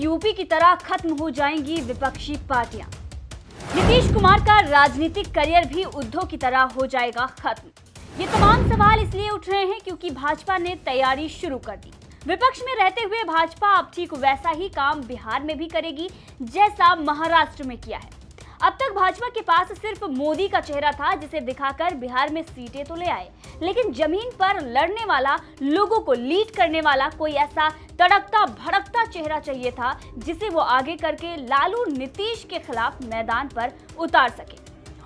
UP की तरह खत्म हो जाएंगी विपक्षी पार्टियां। नीतीश कुमार का राजनीतिक करियर भी उद्धव की तरह हो जाएगा खत्म। ये तमाम सवाल इसलिए उठ रहे हैं क्योंकि भाजपा ने तैयारी शुरू कर दी। विपक्ष में रहते हुए भाजपा अब ठीक वैसा ही काम बिहार में भी करेगी जैसा महाराष्ट्र में किया है। अब तक भाजपा के पास सिर्फ मोदी का चेहरा था जिसे दिखाकर बिहार में सीटें तो ले आए, लेकिन जमीन पर लड़ने वाला, लोगों को लीड करने वाला कोई ऐसा तड़कता भड़कता चेहरा चाहिए था जिसे वो आगे करके लालू नीतीश के खिलाफ मैदान पर उतार सके।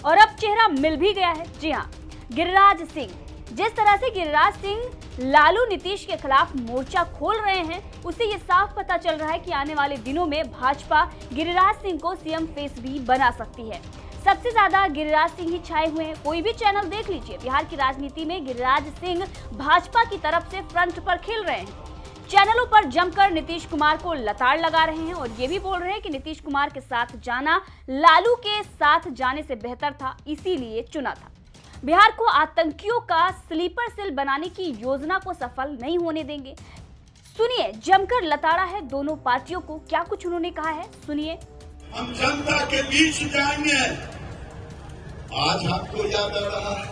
और अब चेहरा मिल भी गया है। जी हाँ, गिरिराज सिंह। जिस तरह से गिरिराज सिंह लालू नीतीश के खिलाफ मोर्चा खोल रहे हैं, उससे ये साफ पता चल रहा है कि आने वाले दिनों में भाजपा गिरिराज सिंह को सीएम फेस भी बना सकती है। सबसे ज्यादा गिरिराज सिंह ही छाए हुए हैं। कोई भी चैनल देख लीजिए, बिहार की राजनीति में गिरिराज सिंह भाजपा की तरफ से फ्रंट पर खेल रहे हैं। चैनलों पर जमकर नीतीश कुमार को लताड़ लगा रहे हैं और ये भी बोल रहे हैं कि नीतीश कुमार के साथ जाना लालू के साथ जाने से बेहतर था, इसीलिए चुना था। बिहार को आतंकियों का स्लीपर सेल बनाने की योजना को सफल नहीं होने देंगे। सुनिए, जमकर लताड़ा है दोनों पार्टियों को। क्या कुछ उन्होंने कहा है, सुनिए। हम जनता के बीच जाएंगे। आज आपको याद आ रहा है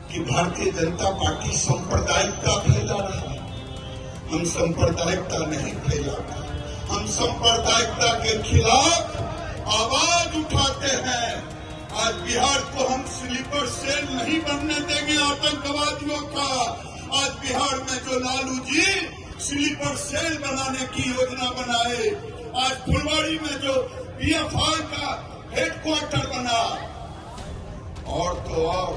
कि भारतीय जनता पार्टी सांप्रदायिकता फैला रहा है। हम सांप्रदायिकता नहीं फैला रहे, हम सांप्रदायिकता के खिलाफ आवाज उठाते हैं। आज बिहार को हम स्लीपर सेल नहीं बनने देंगे आतंकवादियों का। आज बिहार में जो लालू जी स्लीपर सेल बनाने की योजना बनाए, आज फुलवाड़ी में जो पीएफआई का हेडक्वार्टर बना, और तो और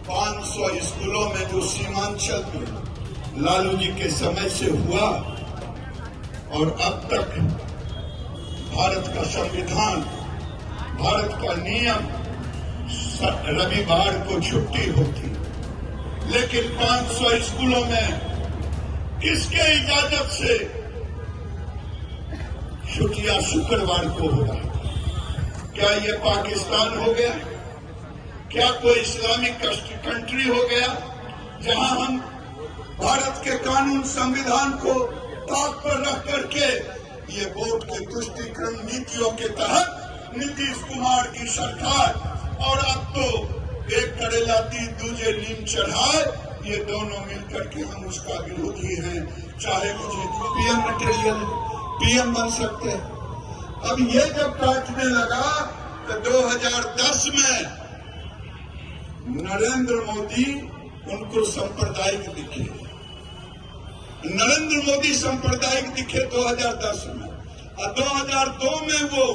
500 स्कूलों में जो सीमांचल में लालू जी के समय से हुआ, और अब तक भारत का संविधान, भारत का नियम, रविवार को छुट्टी होती, लेकिन 500 स्कूलों में किसके इजाजत से छुट्टियां शुक्रवार को हो रहा था? क्या ये पाकिस्तान हो गया? क्या कोई इस्लामिक कंट्री हो गया जहां हम भारत के कानून, संविधान को ताक पर रख करके ये वोट के तुष्टीकरण नीतियों के तहत नीतीश कुमार की सरकार, और अब तो एक करेला तीन दूजे नीम चढ़ाए, ये दोनों मिलकर के हम उसका विरोधी हैं। चाहे मुझे पीएम मटेरियल पीएम बन सकते हैं। अब ये जब काटने लगा तो 2010 में नरेंद्र मोदी उनको सांप्रदायिक दिखे। नरेंद्र मोदी सांप्रदायिक दिखे 2010 में, और 2002 में वो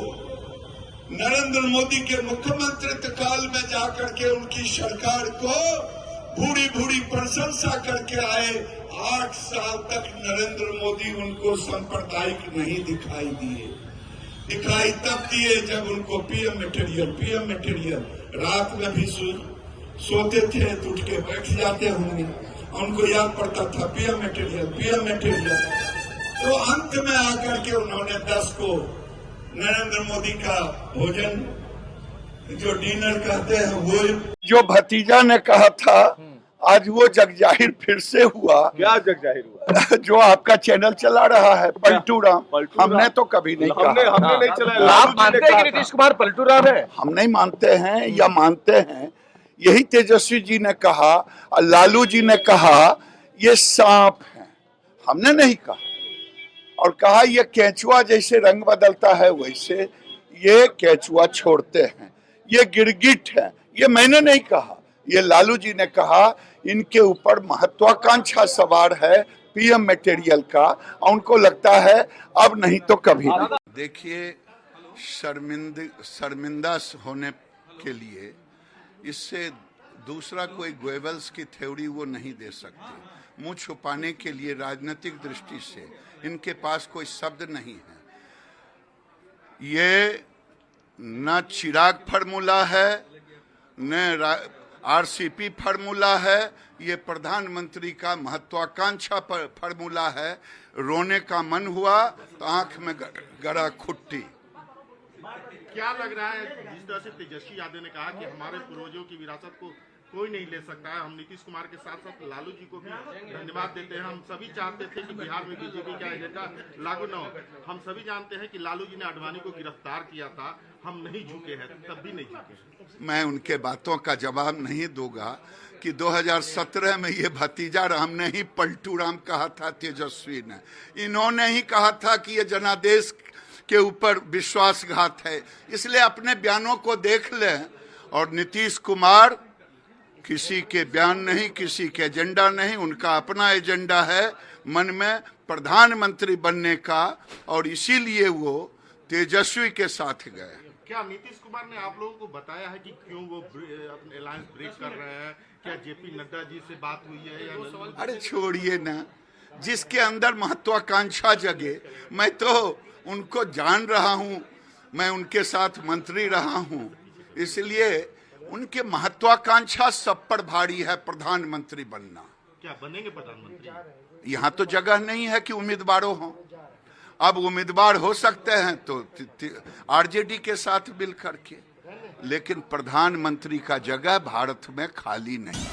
नरेंद्र मोदी के मुख्यमंत्री काल में जाकर के उनकी सरकार को भूरी भूरी प्रशंसा करके आए। 8 साल तक नरेंद्र मोदी उनको सांप्रदायिक नहीं दिखाई दिए। दिखाई तब दिए जब उनको पीएम मटेरियल रात में भी सोते थे तो उठ के बैठ जाते होंगे, उनको याद पड़ता था पीएम मटेरियल। तो अंत में आकर के उन्होंने 10 को नरेंद्र मोदी का भोजन, जो डिनर कहते हैं, वो जो भतीजा ने कहा था, आज वो जग जाहिर फिर से हुआ। क्या जग जाहिर हुआ? जो आपका चैनल चला रहा है, पलटू राम। हमने तो कभी नहीं कहा। हमने नहीं चलाया। आप मानते हैं कि नीतीश कुमार पलटू राम है? हम नहीं मानते हैं या मानते हैं, यही तेजस्वी जी ने कहा, लालू जी ने कहा ये सांप है, हमने नहीं कहा। और कहा ये केंचुआ जैसे रंग बदलता है वैसे ये केंचुआ छोड़ते हैं, ये गिरगिट है, ये मैंने नहीं कहा, ये लालू जी ने कहा। इनके ऊपर महत्वाकांक्षा सवार है पीएम मटेरियल का, और उनको लगता है अब नहीं तो कभी। देखिए, शर्मिंदा होने के लिए इससे दूसरा कोई गोएबल्स की थ्योरी वो नहीं दे सकते। मुंह छुपाने के लिए राजनीतिक दृष्टि से इनके पास कोई शब्द नहीं है। ये न चिराग फार्मूला है, न आरसीपी फार्मूला है, ये प्रधानमंत्री का महत्वाकांक्षा फार्मूला है। रोने का मन हुआ तो आंख में गड़ा खुट्टी। क्या लग रहा है, जिस तरह से तेजस्वी यादव ने कहा कि हमारे पूर्वजों की विरासत को कोई नहीं ले सकता है। हम नीतीश कुमार के साथ साथ लालू जी को भी धन्यवाद देते हैं। हम सभी चाहते थे कि बिहार में बीजेपी का एजेंडा लागू न हो। हम सभी जानते हैं कि लालू जी ने आडवाणी को गिरफ्तार किया था, हम नहीं झुके हैं, तब भी नहीं झुके। मैं उनके बातों का जवाब नहीं दूंगा कि 2017 में ये भतीजा राम ने ही पलटू राम कहा था तेजस्वी ने। इन्होंने ही कहा था कि ये जनादेश के ऊपर विश्वासघात है। इसलिए अपने बयानों को देख लें। और नीतीश कुमार किसी के बयान नहीं, किसी के एजेंडा नहीं, उनका अपना एजेंडा है मन में प्रधानमंत्री बनने का, और इसीलिए वो तेजस्वी के साथ गए। क्या नीतीश कुमार ने आप लोगों को बताया है कि क्यों वो अपने अलायंस ब्रेक कर रहे हैं? क्या जेपी नड्डा जी से बात हुई है या नहीं? अरे छोड़िए ना, जिसके अंदर महत्वाकांक्षा जगे, मैं तो उनको जान रहा हूं, मैं उनके साथ मंत्री रहा हूं, इसलिए उनके महत्वाकांक्षा सब पर भारी है प्रधानमंत्री बनना। क्या बनेंगे प्रधानमंत्री? यहाँ तो जगह नहीं है कि उम्मीदवारों हों। अब उम्मीदवार हो सकते हैं तो आरजेडी के साथ मिल करके, लेकिन प्रधानमंत्री का जगह भारत में खाली नहीं।